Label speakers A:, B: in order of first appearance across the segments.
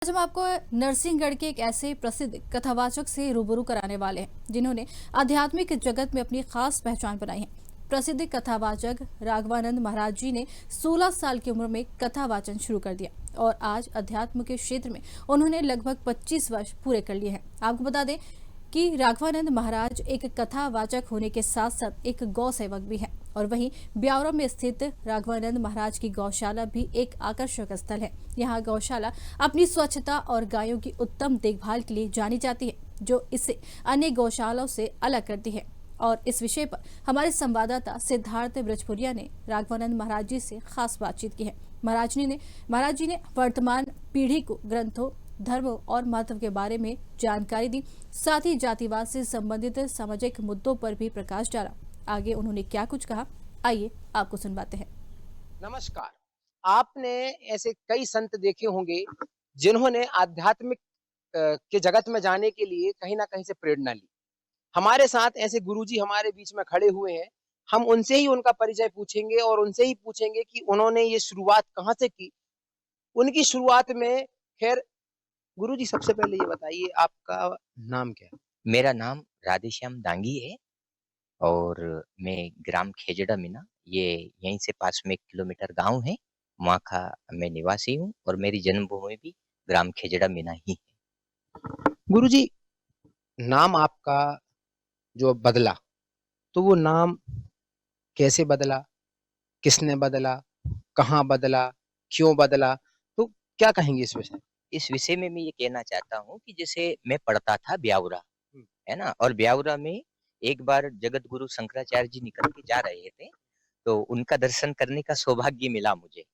A: आज हम आपको नरसिंहगढ़ के एक ऐसे प्रसिद्ध कथावाचक से रूबरू कराने वाले हैं जिन्होंने आध्यात्मिक जगत में अपनी खास पहचान बनाई है। प्रसिद्ध कथावाचक राघवानंद महाराज जी ने 16 साल की उम्र में कथा वाचन शुरू कर दिया और आज अध्यात्म के क्षेत्र में उन्होंने लगभग 25 वर्ष पूरे कर लिए हैं। आपको बता दें कि राघवानंद महाराज एक कथावाचक होने के साथ साथ एक गौ सेवक भी हैं और वहीं ब्यावरा में स्थित राघवानंद महाराज की गौशाला भी एक आकर्षक स्थल है। यहाँ गौशाला अपनी स्वच्छता और गायों की उत्तम देखभाल के लिए जानी जाती है, जो इसे अन्य गौशालाओं से अलग करती है। और इस विषय पर हमारे संवाददाता सिद्धार्थ ब्रजपुरिया ने राघवानंद महाराज जी से खास बातचीत की है। महाराज जी ने वर्तमान पीढ़ी को ग्रंथों, धर्म और महत्व के बारे में जानकारी दी, साथ ही जातिवाद से संबंधित सामाजिक मुद्दों पर भी प्रकाश डाला। आगे उन्होंने क्या कुछ कहा, आइए आपको सुनवाते हैं।
B: नमस्कार। आपने ऐसे कई संत देखे होंगे जिन्होंने आध्यात्मिक के जगत में जाने के लिए कहीं ना कहीं से प्रेरणा ली। हमारे साथ ऐसे गुरुजी हमारे बीच में खड़े हुए हैं। हम उनसे ही उनका परिचय पूछेंगे और उनसे ही पूछेंगे कि उन्होंने ये शुरुआत कहाँ से की। उनकी शुरुआत में खैर गुरुजी सबसे पहले ये बताइए आपका नाम क्या है?
C: मेरा नाम राधेश्याम दांगी है और मैं ग्राम खेजड़ा मीना, ये यहीं से पास में 1 किलोमीटर गांव है, वहाँ का मैं निवासी हूँ और मेरी जन्मभूमि भी ग्राम खेजड़ा मीना ही है।
B: गुरुजी, नाम आपका जो बदला, तो वो नाम कैसे बदला, किसने बदला, कहाँ बदला, क्यों बदला, तो क्या कहेंगे इस विषय?
C: इस विषय में मैं ये कहना चाहता हूँ कि जैसे मैं पढ़ता था ब्यावरा,
B: हम्म,
C: है ना, और ब्यावरा में एक बार जगत गुरु शंकराचार्य जी निकल के जा रहे थे, तो उनका दर्शन करने का सौभाग्य मिला मुझे।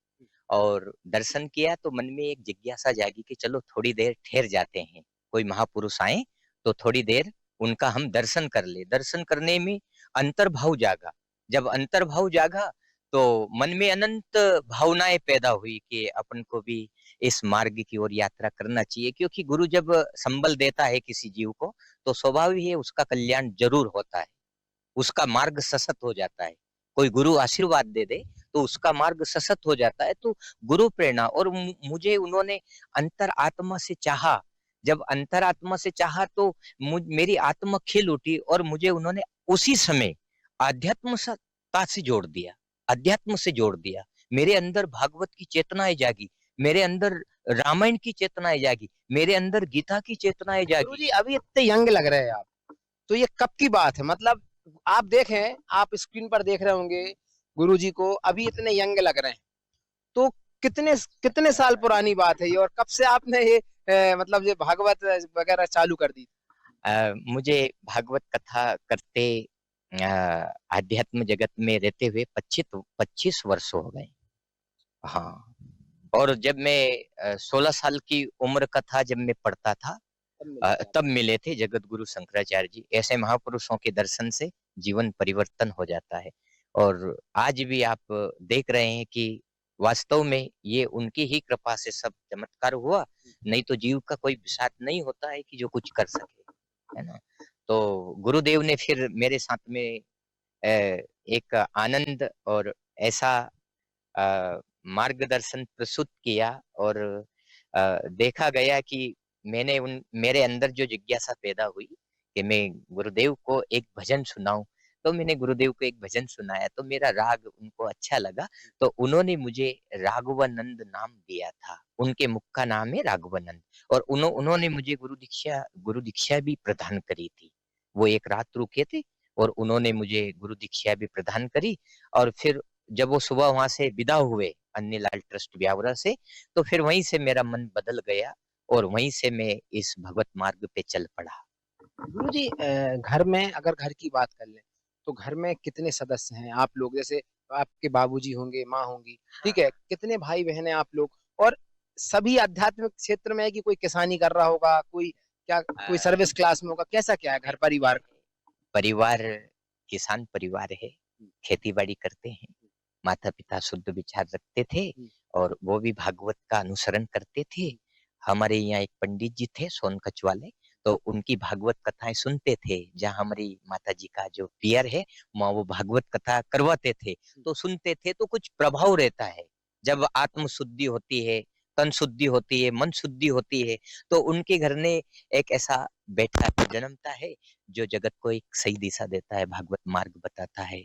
C: और दर्शन किया तो मन में एक जिज्ञासा जागी कि चलो थोड़ी देर ठहर जाते हैं, कोई महापुरुष आए तो थोड़ी देर उनका हम दर्शन कर ले। दर्शन करने में अंतर्भाव जागा। जब अंतर्भाव जागा तो मन में अनंत भावनाएं पैदा हुई कि अपन को भी इस मार्ग की ओर यात्रा करना चाहिए, क्योंकि गुरु जब संबल देता है किसी जीव को तो स्वाभाविक है उसका कल्याण जरूर होता है, उसका मार्ग सशक्त हो जाता है। कोई गुरु आशीर्वाद दे दे तो उसका मार्ग सशक्त हो जाता है। तो गुरु प्रेरणा और मुझे उन्होंने अंतर आत्मा से चाहा। जब अंतर आत्मा से चाहा तो मेरी आत्मा खिल उठी और मुझे उन्होंने उसी समय आध्यात्मता से जोड़ दिया, अध्यात्म से जोड़ दिया। मेरे अंदर भागवत की चेतनाएं जागी, मेरे अंदर रामायण की चेतनाएं जागी, मेरे अंदर गीता की चेतनाएं जागी।
B: गुरुजी अभी इतने यंग लग रहे हैं आप, तो ये कब की बात है? मतलब आप देखें, आप स्क्रीन पर देख रहे होंगे गुरुजी को, अभी इतने यंग लग रहे हैं, तो कितने कितने साल पुरानी बात है ये, और कब से आपने ये मतलब ये भागवत वगैरह चालू कर दी?
C: मुझे भागवत कथा करते आध्यात्म जगत में रहते हुए 25 वर्ष हो गए। हाँ, और जब मैं 16 साल की उम्र का था, जब मैं पढ़ता था, तब मिले थे जगत गुरु शंकराचार्य जी। ऐसे महापुरुषों के दर्शन से जीवन परिवर्तन हो जाता है। और आज भी आप देख रहे हैं कि वास्तव में ये उनकी ही कृपा से सब चमत्कार हुआ, नहीं तो जीव का कोई विसात नहीं होता है कि जो कुछ कर सके, है ना। तो गुरुदेव ने फिर मेरे साथ में एक आनंद और ऐसा मार्गदर्शन प्रस्तुत किया और देखा गया कि मैंने उन मेरे अंदर जो जिज्ञासा पैदा हुई कि मैं गुरुदेव को एक भजन सुनाऊं, तो मैंने गुरुदेव को एक भजन सुनाया तो मेरा राग उनको अच्छा लगा, तो उन्होंने मुझे राघवानंद नाम दिया था। उनके मुख का नाम है राघवानंद और उन्होंने मुझे गुरु दीक्षा भी प्रदान करी थी। वो एक रात रुके थे और उन्होंने मुझे गुरु दीक्षा भी प्रदान करी। और फिर जब वो सुबह वहां से विदा हुए अन्नीलाल ट्रस्ट ब्यावरा से, तो फिर वहीं से मेरा मन बदल गया और वहीं से मैं इस भगवत मार्ग पे चल पड़ा।
B: गुरुजी, घर में अगर घर की बात कर लें तो घर में कितने सदस्य हैं आप लोग? जैसे आपके बाबूजी होंगे, माँ होंगी, ठीक है, कितने भाई बहन हैं आप लोग? और सभी आध्यात्मिक क्षेत्र में है कि कोई किसानी कर रहा होगा, कोई क्या, कोई सर्विस क्लास में होगा, कैसा क्या है घर परिवार?
C: परिवार किसान परिवार है, खेती बाड़ी करते हैं। माता पिता शुद्ध विचार रखते थे और वो भी भागवत का अनुसरण करते थे। हमारे यहाँ एक पंडित जी थे सोनकच्छ वाले, तो उनकी भागवत कथाएं सुनते थे। जहाँ हमारी माता जी का जो पियर है वहाँ वो भागवत कथा करवाते थे, तो सुनते थे, तो कुछ प्रभाव रहता है। जब आत्म शुद्धि होती है, तन शुद्धि होती है, मन शुद्धि होती है, तो उनके घर ने एक ऐसा बेटा जन्मता है जो जगत को एक सही दिशा देता है, भागवत मार्ग बताता है,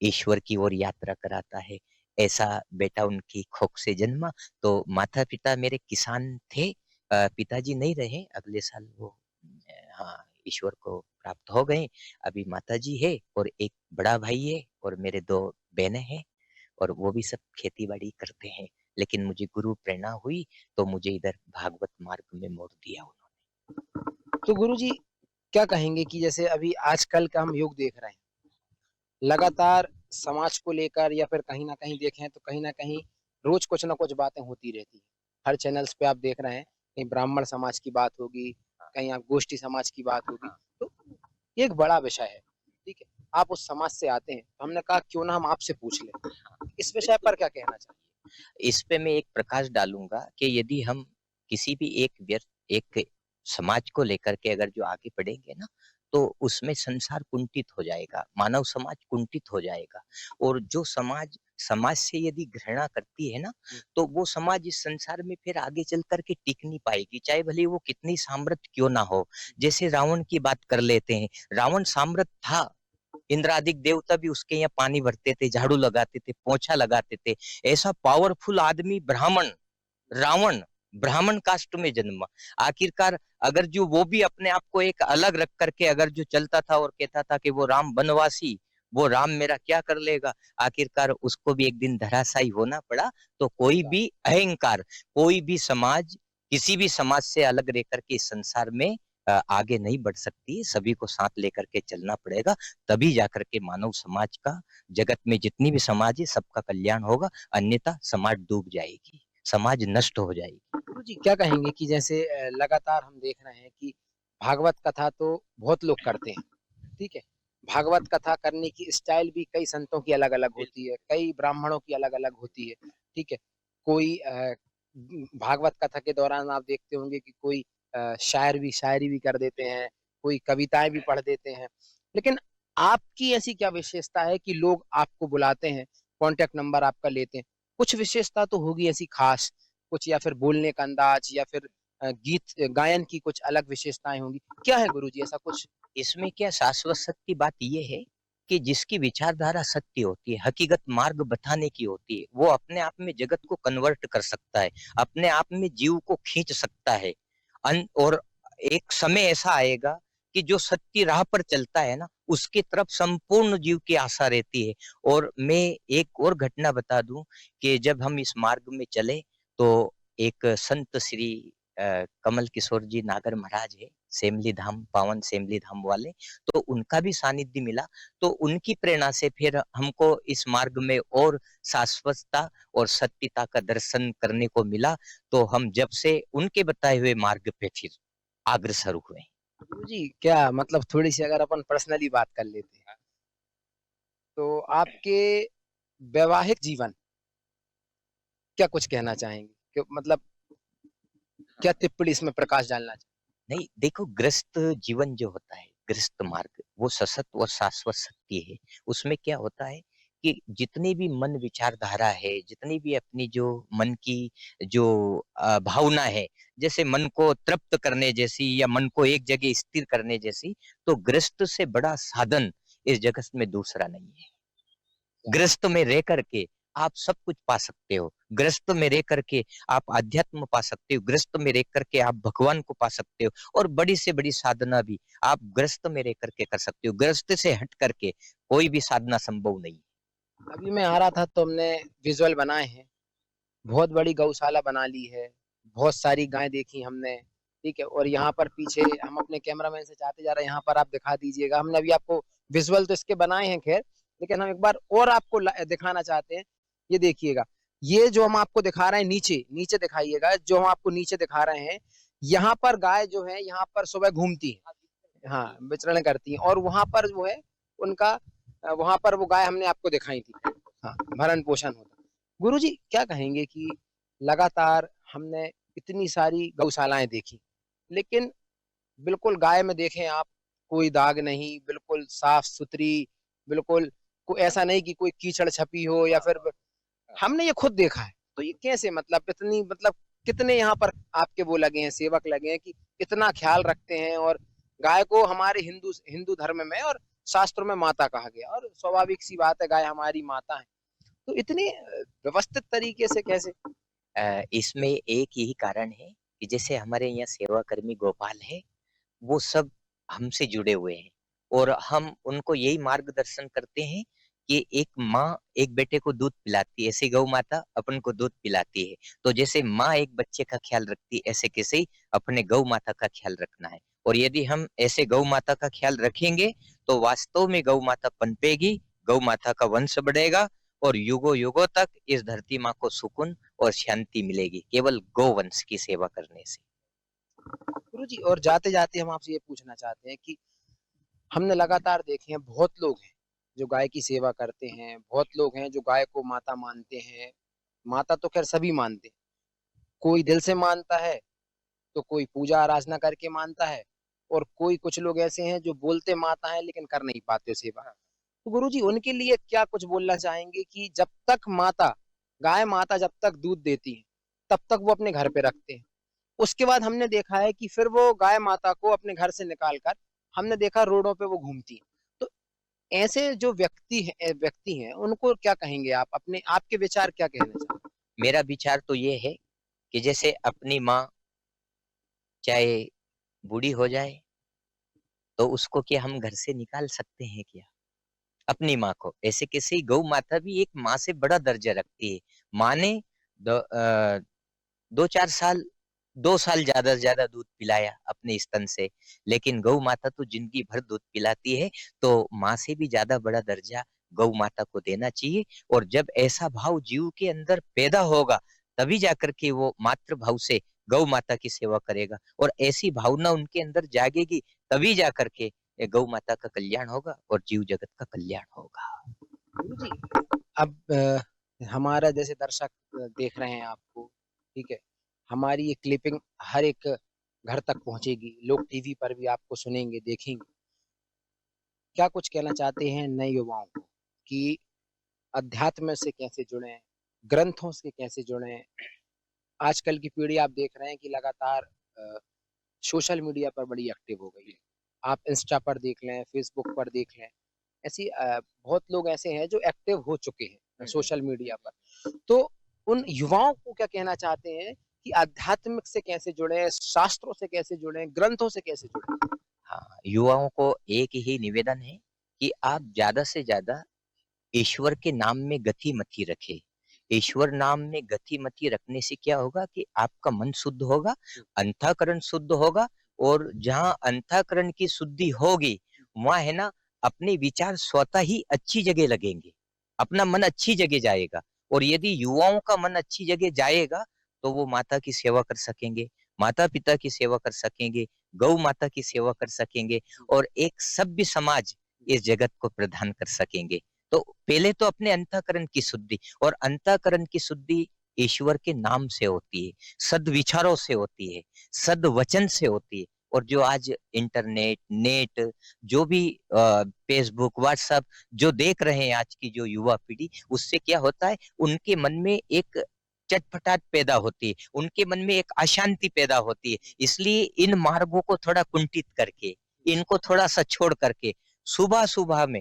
C: ईश्वर की ओर यात्रा कराता है। ऐसा बेटा उनकी कोख से जन्मा। तो माता-पिता मेरे किसान थे, पिताजी नहीं रहे, अगले साल वो हाँ, ईश्वर को प्राप्त हो गए। अभी माताजी है और एक बड़ा भाई है और मेरे 2 बहनें हैं और वो भी सब खेती-बाड़ी करते हैं। लेकिन मुझे गुरु प्रेरणा हुई तो मुझे इधर भागवत मार्ग में मोड़ दिया उन्होंने।
B: तो गुरुजी क्या कहेंगे कि जैसे अभी आजकल का हम युग देख रहे हैं, लगातार समाज को लेकर या फिर कहीं ना कहीं देखें तो कहीं ना कहीं रोज कुछ ना कुछ बातें होती रहती हैं। हर चैनल्स पे आप देख रहे हैं, कहीं ब्राह्मण समाज की बात होगी, कहीं आप गोष्ठी समाज की बात होगी। तो ये एक बड़ा विषय है, ठीक है। आप उस समाज से आते हैं, तो हमने कहा क्यों ना हम आपसे पूछ लें, इस विषय पर क्या कहना चाहिए।
C: इस पे मैं एक प्रकाश डालूँगा कि यदि हम किसी भी एक समाज को लेकर के अगर जो आगे बढ़ेंगे ना, तो उसमें संसार कुंठित हो जाएगा, मानव समाज कुंठित हो जाएगा। और जो समाज समाज से यदि घृणा करती है ना, तो वो समाज इस संसार में फिर आगे चल कर के टिक नहीं पाएगी, चाहे भले वो कितनी सामर्थ्य क्यों ना हो। जैसे रावण की बात कर लेते हैं, रावण सामर्थ्य था, इंद्रादिक देवता भी उसके यहाँ पानी भरते थे, झाड़ू लगाते थे, पोछा लगाते थे। ऐसा पावरफुल आदमी रावण ब्राह्मण कास्ट में जन्मा। आखिरकार अगर जो वो भी अपने आप को एक अलग रख करके अगर जो चलता था और कहता था कि वो राम बनवासी, वो राम मेरा क्या कर लेगा, आखिरकार उसको भी एक दिन धराशायी होना पड़ा। तो कोई भी अहंकार, कोई भी समाज किसी भी समाज से अलग रह करके इस संसार में आगे नहीं बढ़ सकती है। सभी को साथ लेकर के चलना पड़ेगा, तभी जाकर के मानव समाज का, जगत में जितनी भी समाज है सबका कल्याण होगा, अन्यथा समाज डूब जाएगी, समाज नष्ट हो जाएगी।
B: गुरु जी क्या कहेंगे कि जैसे लगातार हम देख रहे हैं कि भागवत कथा तो बहुत लोग करते हैं, ठीक है। भागवत कथा करने की स्टाइल भी कई संतों की अलग अलग होती है, कई ब्राह्मणों की अलग अलग होती है, ठीक है। कोई भागवत कथा के दौरान आप देखते होंगे कि कोई शायरी भी कर देते हैं, कोई कविताएं भी पढ़ देते हैं। लेकिन आपकी ऐसी क्या विशेषता है कि लोग आपको बुलाते हैं, कांटेक्ट नंबर आपका लेते हैं। कुछ विशेषता तो होगी ऐसी खास, कुछ या फिर बोलने का अंदाज या फिर गीत गायन की कुछ अलग विशेषताएं होंगी। क्या है गुरुजी ऐसा कुछ।
C: इसमें क्या शाश्वत सत्य की बात ये है कि जिसकी विचारधारा सत्य होती है, हकीकत मार्ग बताने की होती है, वो अपने आप में जगत को कन्वर्ट कर सकता है, अपने आप में जीव को खींच सकता है। और एक समय ऐसा आएगा कि जो सत्य राह पर चलता है ना, उसकी तरफ संपूर्ण जीव की आशा रहती है। और मैं एक और घटना बता दूं कि जब हम इस मार्ग में चले तो एक संत श्री कमल किशोर जी नागर महाराज है, सेमली धाम, पावन सेमली धाम वाले, तो उनका भी सानिध्य मिला। तो उनकी प्रेरणा से फिर हमको इस मार्ग में और शाश्वतता और सत्यता का दर्शन करने को मिला। तो हम जब से उनके बताए हुए मार्ग पे फिर अग्रसर हुए।
B: गुरुजी क्या मतलब थोड़ी सी अगर अपन पर्सनली बात कर लेते हैं, तो आपके वैवाहिक जीवन क्या कुछ कहना चाहेंगे कि मतलब क्या टिप्पणी इसमें प्रकाश डालना चाहिए।
C: नहीं, देखो, गृहस्थ जीवन जो होता है, गृहस्थ मार्ग, वो सशक्त और शाश्वत सत्य है। उसमें क्या होता है कि जितनी भी मन विचारधारा है, जितनी भी अपनी जो मन की जो भावना है, जैसे मन को तृप्त करने जैसी या मन को एक जगह स्थिर करने जैसी, तो गृहस्थ से बड़ा साधन इस जगत में दूसरा नहीं है। गृहस्थ में रह करके आप सब कुछ पा सकते हो, गृहस्थ में रह करके आप आध्यात्म पा सकते हो, गृहस्थ में रह करके आप भगवान को पा सकते हो, और बड़ी से बड़ी साधना भी आप गृहस्थ में रह करके कर सकते हो। गृहस्थ से हट करके कोई भी साधना संभव नहीं।
B: अभी मैं आ रहा था तो हमने विजुअल बनाए हैं, बहुत बड़ी गौशाला बना ली है, बहुत सारी गाय देखी हमने, ठीक है। और यहाँ पर पीछे हम अपने कैमरामैन से चाहते जा रहे हैं, यहाँ पर आप दिखा दीजिएगा। हमने अभी आपको विजुअल तो इसके बनाए हैं खैर, लेकिन हम एक बार और आपको दिखाना चाहते हैं। ये देखिएगा, ये जो हम आपको दिखा रहे हैं, नीचे नीचे दिखाइएगा, जो हम आपको नीचे दिखा रहे हैं, यहाँ पर गाय जो है यहाँ पर सुबह घूमती है, हाँ विचरण करती है। और वहां पर जो है उनका वहां पर वो गाय हमने आपको दिखाई थी, हाँ भरण पोषण होता। गुरुजी क्या कहेंगे कि लगातार हमने इतनी सारी गौशालाएं देखी, लेकिन बिल्कुल गाय में देखें आप, कोई दाग नहीं, बिल्कुल साफ सुथरी, बिल्कुल कोई ऐसा नहीं कि कोई कीचड़ छपी हो या फिर हमने ये खुद देखा है। तो ये कैसे मतलब इतनी मतलब कितने यहाँ पर आपके वो लगे हैं, सेवक लगे हैं कि इतना ख्याल रखते हैं। और गाय को हमारे हिंदू हिंदू धर्म में और शास्त्रों में माता कहा गया, और स्वाभाविक सी बात है, गाय हमारी माता है। तो इतने व्यवस्थित तरीके से कैसे?
C: इसमें एक यही कारण है कि जैसे हमारे यहाँ सेवा कर्मी गोपाल है, वो सब हमसे जुड़े हुए हैं और हम उनको यही मार्गदर्शन करते हैं कि एक माँ एक बेटे को दूध पिलाती है, ऐसे गौ माता अपन को दूध पिलाती है। तो जैसे माँ एक बच्चे का ख्याल रखती है, ऐसे कैसे ही अपने गौ माता का ख्याल रखना है। और यदि हम ऐसे गौ माता का ख्याल रखेंगे तो वास्तव में गौ माता पनपेगी, गौ माता का वंश बढ़ेगा और युगों युगों तक इस धरती माँ को सुकून और शांति मिलेगी केवल गौ वंश की सेवा करने से।
B: गुरुजी, और जाते जाते हम आपसे ये पूछना चाहते हैं कि हमने लगातार देखे हैं, बहुत लोग हैं जो गाय की सेवा करते हैं, बहुत लोग हैं जो गाय को माता मानते हैं। माता तो खैर सभी मानते हैं, कोई दिल से मानता है, तो कोई पूजा आराधना करके मानता है, और कोई कुछ लोग ऐसे हैं जो बोलते माता है लेकिन कर नहीं पाते सेवा। तो गुरुजी, उनके लिए क्या कुछ बोलना चाहेंगे कि जब तक माता, गाय माता जब तक दूध देती है, तब तक वो अपने घर पे रखते हैं। उसके बाद हमने देखा है कि फिर वो गाय माता को अपने घर से निकाल कर, हमने देखा रोडों पे वो घूमती है। तो ऐसे जो व्यक्ति हैं उनको क्या कहेंगे आप? अपने आपके विचार क्या कहना चाहेंगे?
C: मेरा विचार तो ये है कि जैसे अपनी माँ चाहे बूढ़ी हो जाए तो उसको क्या हम घर से निकाल सकते हैं क्या? अपनी माँ को ऐसे कैसे ही गौ माता भी एक माँ से बड़ा दर्जा रखती है। माँ ने 2-4 साल 2 साल ज्यादा से ज्यादा दूध पिलाया अपने स्तन से, लेकिन गौ माता तो जिंदगी भर दूध पिलाती है। तो माँ से भी ज्यादा बड़ा दर्जा गौ माता को देना चाहिए। और जब ऐसा भाव जीव के अंदर पैदा होगा तभी जाकर के वो मातृ भाव से गौ माता की सेवा करेगा, और ऐसी भावना उनके अंदर जागेगी तभी जाकर के ये गौ माता का कल्याण होगा और जीव जगत का कल्याण होगा।
B: गुरुजी, अब हमारा जैसे दर्शक देख रहे हैं आपको, ठीक है, हमारी ये क्लिपिंग हर एक घर तक पहुंचेगी, लोग टीवी पर भी आपको सुनेंगे, देखेंगे। क्या कुछ कहना चाहते हैं नए युवाओं को कि अध्यात्म से कैसे जुड़ें, ग्रंथों से कैसे जुड़ें? आजकल की पीढ़ी आप देख रहे हैं कि लगातार सोशल मीडिया पर बड़ी एक्टिव हो गई है। आप इंस्टा पर देख लें, फेसबुक पर देख लें, ऐसी बहुत लोग ऐसे हैं जो एक्टिव हो चुके हैं सोशल मीडिया पर। तो उन युवाओं को क्या कहना चाहते हैं कि आध्यात्मिक से कैसे जुड़े, शास्त्रों से कैसे जुड़े, ग्रंथों से कैसे जुड़े?
C: हाँ, युवाओं को एक ही निवेदन है कि आप ज्यादा से ज्यादा ईश्वर के नाम में गति मति रखे। ईश्वर नाम में गति मति रखने से क्या होगा कि आपका मन शुद्ध होगा, अंतःकरण शुद्ध होगा। और जहाँ अंतःकरण की शुद्धि होगी वहाँ है ना, अपने विचार स्वतः ही अच्छी जगह लगेंगे, अपना मन अच्छी जगह जाएगा। और यदि युवाओं का मन अच्छी जगह जाएगा तो वो माता की सेवा कर सकेंगे, माता पिता की सेवा कर सकेंगे, गौ माता की सेवा कर सकेंगे और एक सभ्य समाज इस जगत को प्रदान कर सकेंगे। तो पहले तो अपने अंतःकरण की शुद्धि, और अंतःकरण की शुद्धि ईश्वर के नाम से होती है, सद विचारों से होती है, सद वचन से होती है। और जो आज इंटरनेट नेट जो भी फेसबुक व्हाट्सएप जो देख रहे हैं आज की जो युवा पीढ़ी, उससे क्या होता है उनके मन में एक चटपटाहट पैदा होती है, उनके मन में एक अशांति पैदा होती है। इसलिए इन मार्गों को थोड़ा कुंठित करके, इनको थोड़ा सा छोड़ करके सुबह सुबह में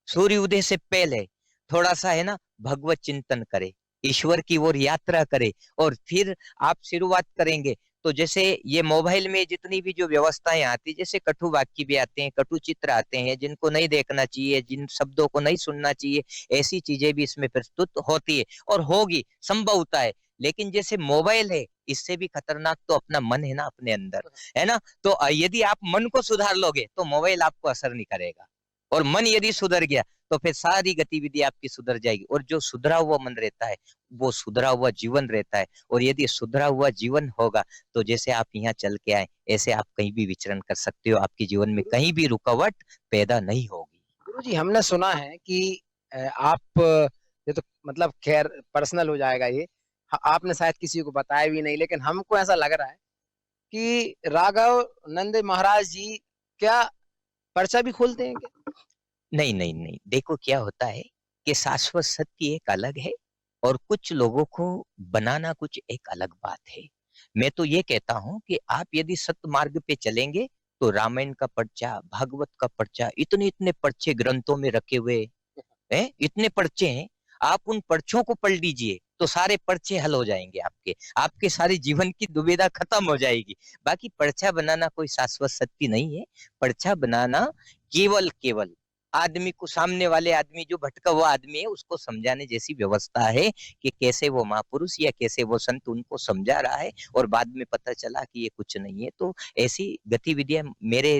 C: सूर्य उदय से पहले थोड़ा सा है ना भगवत चिंतन करे, ईश्वर की ओर यात्रा करे, और फिर आप शुरुआत करेंगे। तो जैसे ये मोबाइल में जितनी भी जो व्यवस्थाएं आती, जैसे कटु वाक्य भी आते हैं, कटु चित्र आते हैं जिनको नहीं देखना चाहिए, जिन शब्दों को नहीं सुनना चाहिए, ऐसी चीजें भी इसमें प्रस्तुत होती है और होगी, संभवता है। लेकिन जैसे मोबाइल है, इससे भी खतरनाक तो अपना मन है ना अपने अंदर, है ना। तो यदि आप मन को सुधार लोगे तो मोबाइल आपको असर नहीं करेगा, और मन यदि सुधर गया तो फिर सारी गतिविधि आपकी सुधर जाएगी। और जो सुधरा हुआ मन रहता है वो सुधरा हुआ जीवन रहता है। और यदि सुधरा हुआ जीवन होगा तो जैसे आप यहाँ चल के आए ऐसे आप कहीं भी विचरण कर सकते हो, आपके जीवन में कहीं भी रुकावट पैदा नहीं होगी।
B: गुरुजी, हमने सुना है कि आप, ये तो मतलब खैर पर्सनल हो जाएगा ये, आपने शायद किसी को बताया भी नहीं, लेकिन हमको ऐसा लग रहा है कि राघव नंद महाराज जी क्या पर्चा भी खोलते हैं क्या?
C: नहीं नहीं नहीं, देखो क्या होता है कि शाश्वत सत्य एक अलग है और कुछ लोगों को बनाना कुछ एक अलग बात है। मैं तो ये कहता हूँ कि आप यदि सत्य मार्ग पे चलेंगे तो रामायण का पर्चा, भागवत का पर्चा, इतने इतने पर्चे ग्रंथों में रखे हुए हैं, इतने पर्चे हैं। आप उन पर्चों को पढ़ लीजिए तो सारे पर्चे हल हो जाएंगे आपके, आपके सारे जीवन की दुविधा खत्म हो जाएगी। बाकी पर्चा बनाना कोई शाश्वत सत्य नहीं है। पर्चा बनाना केवल केवल आदमी को, सामने वाले आदमी जो भटका हुआ आदमी है उसको समझाने जैसी व्यवस्था है कि कैसे वो महापुरुष या कैसे वो संत उनको समझा रहा है और बाद में पता चला कि ये कुछ नहीं है। तो ऐसी गतिविधियां मेरे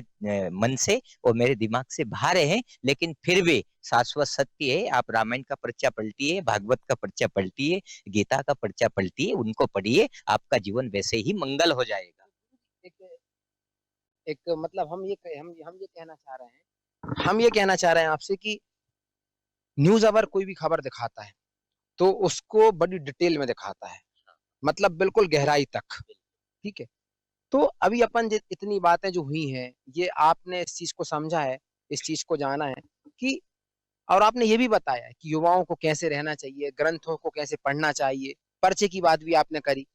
C: मन से और मेरे दिमाग से बाहर हैं, लेकिन फिर भी शाश्वत सत्य है। आप रामायण का पर्चा पलटिए, भागवत का पर्चा पलटिए, गीता का पर्चा पलटिए, उनको पढ़िए, आपका जीवन वैसे ही मंगल हो जाएगा।
B: एक एक मतलब हम ये कहना चाह रहे हैं आपसे कि न्यूज अगर कोई भी खबर दिखाता है तो उसको बड़ी डिटेल में दिखाता है, मतलब बिल्कुल गहराई तक। ठीक है, तो अभी अपन इतनी बातें जो हुई हैं, ये आपने इस चीज को समझा है, इस चीज को जाना है कि, और आपने ये भी बताया है कि युवाओं को कैसे रहना चाहिए, ग्रंथों को कैसे पढ़ना चाहिए, पर्चे की बात भी आपने करी,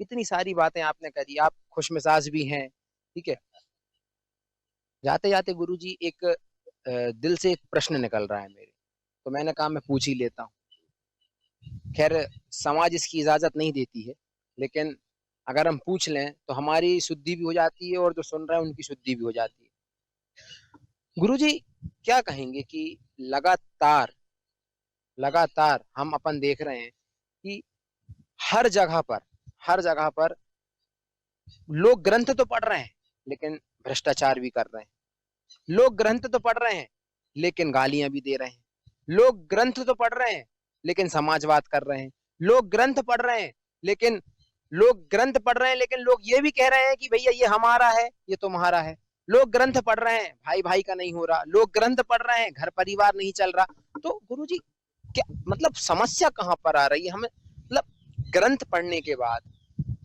B: इतनी सारी बातें आपने करी, आप खुशमिजाज भी हैं। ठीक है, जाते जाते गुरुजी एक दिल से एक प्रश्न निकल रहा है मेरे, तो मैंने कहा मैं पूछ ही लेता हूँ। खैर समाज इसकी इजाजत नहीं देती है, लेकिन अगर हम पूछ लें तो हमारी शुद्धि भी हो जाती है और जो सुन रहे हैं उनकी शुद्धि भी हो जाती है। गुरुजी क्या कहेंगे कि लगातार लगातार हम अपन देख रहे हैं कि हर जगह पर लोग ग्रंथ तो पढ़ रहे हैं लेकिन भ्रष्टाचार भी कर रहे हैं, लोग ग्रंथ तो पढ़ रहे हैं लेकिन गालियां भी दे रहे हैं, लोग ग्रंथ तो पढ़ रहे हैं लेकिन समाजवाद कर रहे हैं, लोग ग्रंथ पढ़ रहे हैं लेकिन लोग ये भी कह रहे हैं कि भैया ये हमारा है, ये तुम्हारा है। लोग ग्रंथ पढ़ रहे हैं, भाई भाई का नहीं हो रहा, लोग ग्रंथ पढ़ रहे हैं, घर परिवार नहीं चल रहा। तो गुरुजी क्या मतलब समस्या कहाँ पर आ रही है हमें? मतलब ग्रंथ पढ़ने के बाद,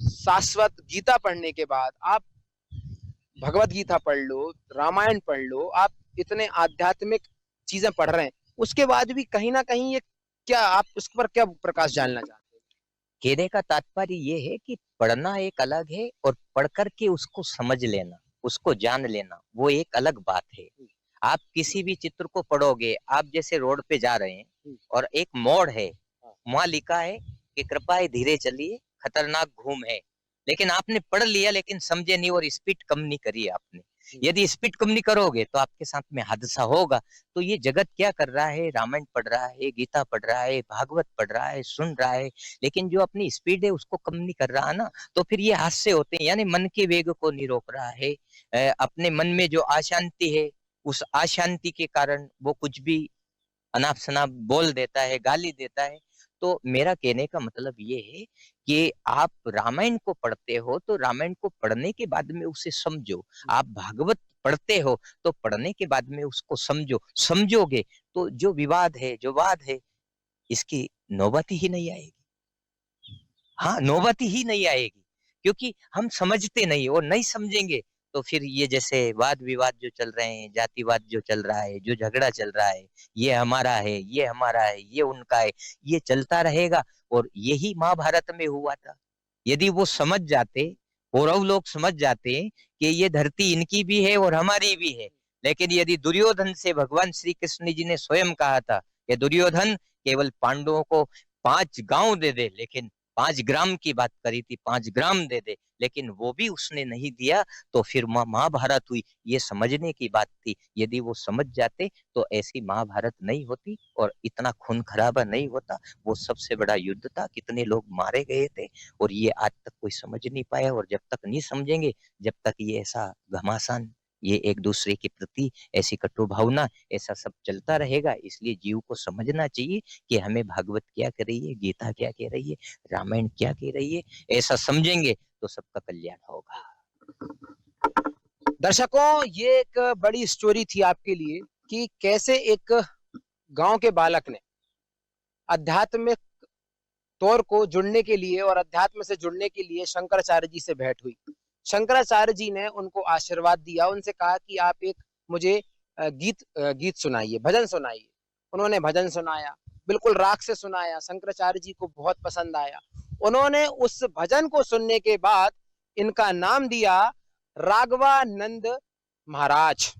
B: शाश्वत गीता पढ़ने के बाद, आप भगवत गीता पढ़ लो, रामायण पढ़ लो, आप इतने आध्यात्मिक चीजें पढ़ रहे हैं, उसके बाद भी कहीं ना कहीं ये क्या, आप उस पर क्या प्रकाश डालना चाहते हैं?
C: कहने का तात्पर्य ये है कि पढ़ना एक अलग है और पढ़ करके उसको समझ लेना, उसको जान लेना, वो एक अलग बात है। आप किसी भी चित्र को पढ़ोगे, आप जैसे रोड पे जा रहे हैं और एक मोड़ है, वहां लिखा है कि कृपया धीरे चलिए, खतरनाक घूम है, लेकिन आपने पढ़ लिया लेकिन समझे नहीं और स्पीड कम नहीं करी आपने। यदि स्पीड कम नहीं करोगे तो आपके साथ में हादसा होगा। तो ये जगत क्या कर रहा है, रामायण पढ़ रहा है, गीता पढ़ रहा है, भागवत पढ़ रहा है, सुन रहा है, लेकिन जो अपनी स्पीड है उसको कम नहीं कर रहा ना, तो फिर ये हादसे होते हैं। यानी मन के वेग को नहीं रोक रहा है। अपने मन में जो अशांति है, उस अशांति के कारण वो कुछ भी अनाप शनाप बोल देता है, गाली देता है। तो मेरा कहने का मतलब ये है कि आप रामायण को पढ़ते हो तो रामायण को पढ़ने के बाद में उसे समझो। आप भागवत पढ़ते हो तो पढ़ने के बाद में उसको समझो। समझोगे तो जो विवाद है, जो वाद है, इसकी नौबत ही नहीं आएगी। हाँ, नौबत ही नहीं आएगी, क्योंकि हम समझते नहीं और नहीं समझेंगे तो फिर ये जैसे वाद विवाद जो चल रहे हैं, जातिवाद जो चल रहा है, जो झगड़ा चल रहा है, ये हमारा है, ये हमारा है, ये उनका है, ये चलता रहेगा। और यही महाभारत में हुआ था। यदि वो समझ जाते, कौरव लोग समझ जाते कि ये धरती इनकी भी है और हमारी भी है, लेकिन यदि दुर्योधन से भगवान श्री कृष्ण जी ने स्वयं कहा था कि दुर्योधन केवल पांडवों को 5 गांव दे दे, लेकिन 5 ग्राम की बात करी थी, 5 ग्राम दे दे, लेकिन वो भी उसने नहीं दिया, तो फिर महाभारत हुई। ये समझने की बात थी। यदि वो समझ जाते तो ऐसी महाभारत नहीं होती और इतना खून खराबा नहीं होता। वो सबसे बड़ा युद्ध था, कितने लोग मारे गए थे, और ये आज तक कोई समझ नहीं पाया। और जब तक नहीं समझेंगे, जब तक ये ऐसा घमासान, ये एक दूसरे के प्रति ऐसी कटु भावना, ऐसा सब चलता रहेगा। इसलिए जीव को समझना चाहिए कि हमें भागवत क्या कह रही है, गीता क्या कह रही है, रामायण क्या कह रही है। ऐसा समझेंगे तो सबका कल्याण होगा।
B: दर्शकों, ये एक बड़ी स्टोरी थी आपके लिए कि कैसे एक गांव के बालक ने आध्यात्मिक तौर को जुड़ने के लिए और अध्यात्म से जुड़ने के लिए शंकराचार्य जी से भेंट हुई। शंकराचार्य जी ने उनको आशीर्वाद दिया, उनसे कहा कि आप एक मुझे गीत सुनाइए, भजन सुनाइए। उन्होंने भजन सुनाया, बिल्कुल राग से सुनाया। शंकराचार्य जी को बहुत पसंद आया उन्होंने उस भजन को सुनने के बाद इनका नाम दिया राघवानंद महाराज।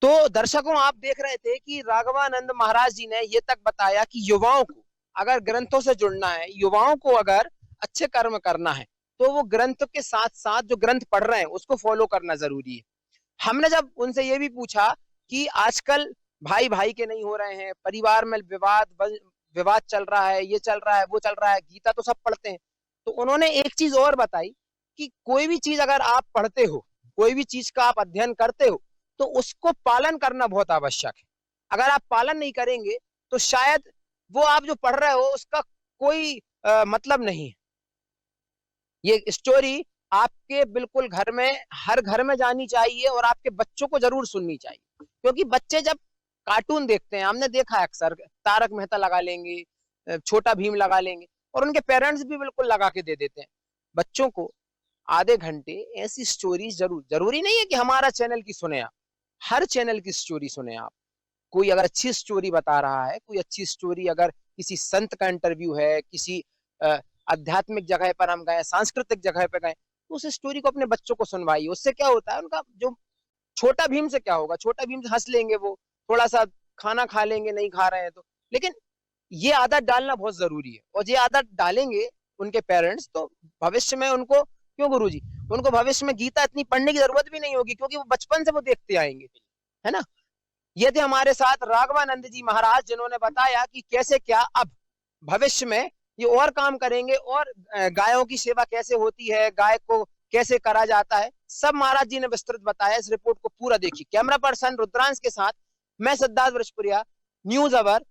B: तो दर्शकों, आप देख रहे थे कि राघवानंद महाराज जी ने ये तक बताया कि युवाओं को अगर ग्रंथों से जुड़ना है, युवाओं को अगर अच्छे कर्म करना है, तो वो ग्रंथ के साथ साथ जो ग्रंथ पढ़ रहे हैं उसको फॉलो करना जरूरी है। हमने जब उनसे ये भी पूछा कि आजकल भाई भाई के नहीं हो रहे हैं, परिवार में विवाद चल रहा है, ये चल रहा है, वो चल रहा है, गीता तो सब पढ़ते हैं, तो उन्होंने एक चीज और बताई कि कोई भी चीज अगर आप पढ़ते हो, कोई भी चीज का आप अध्ययन करते हो, तो उसको पालन करना बहुत आवश्यक है। अगर आप पालन नहीं करेंगे तो शायद वो आप जो पढ़ रहे हो उसका कोई मतलब नहीं है। ये स्टोरी आपके बिल्कुल घर में, हर घर में जानी चाहिए और आपके बच्चों को जरूर सुननी चाहिए, क्योंकि बच्चे जब कार्टून देखते हैं, हमने देखा है अक्सर तारक मेहता लगा लेंगे, छोटा भीम लगा लेंगे, और उनके पेरेंट्स भी बिल्कुल लगा के दे देते हैं। बच्चों को आधे घंटे ऐसी स्टोरी जरूरी नहीं है कि हमारा चैनल की सुने आप, हर चैनल की स्टोरी सुने आप। कोई अगर अच्छी स्टोरी बता रहा है, कोई अच्छी स्टोरी, अगर किसी संत का इंटरव्यू है, किसी आध्यात्मिक जगह पर हम गए, सांस्कृतिक जगह पे गए, तो उस स्टोरी को अपने बच्चों को सुनवाइए। उससे क्या होता है, उनका जो छोटा भीम से क्या होगा, छोटा भीम से हंस लेंगे, वो थोड़ा सा खाना खा लेंगे, नहीं खा रहे हैं तो, लेकिन ये आदत डालना बहुत जरूरी है। और ये आदत डालेंगे उनके पेरेंट्स तो भविष्य में उनको, क्यों गुरुजी, उनको भविष्य में गीता इतनी पढ़ने की जरूरत भी नहीं होगी, क्योंकि वो बचपन से वो देखते आएंगे, है ना। ये थे हमारे साथ राघवानंद जी महाराज, जिन्होंने बताया कि कैसे क्या अब भविष्य में ये और काम करेंगे, और गायों की सेवा कैसे होती है, गाय को कैसे करा जाता है, सब महाराज जी ने विस्तृत बताया। इस रिपोर्ट को पूरा देखिए। कैमरा पर्सन रुद्रांश के साथ मैं सिद्धार्थ वृषपुरिया, न्यूज अवर।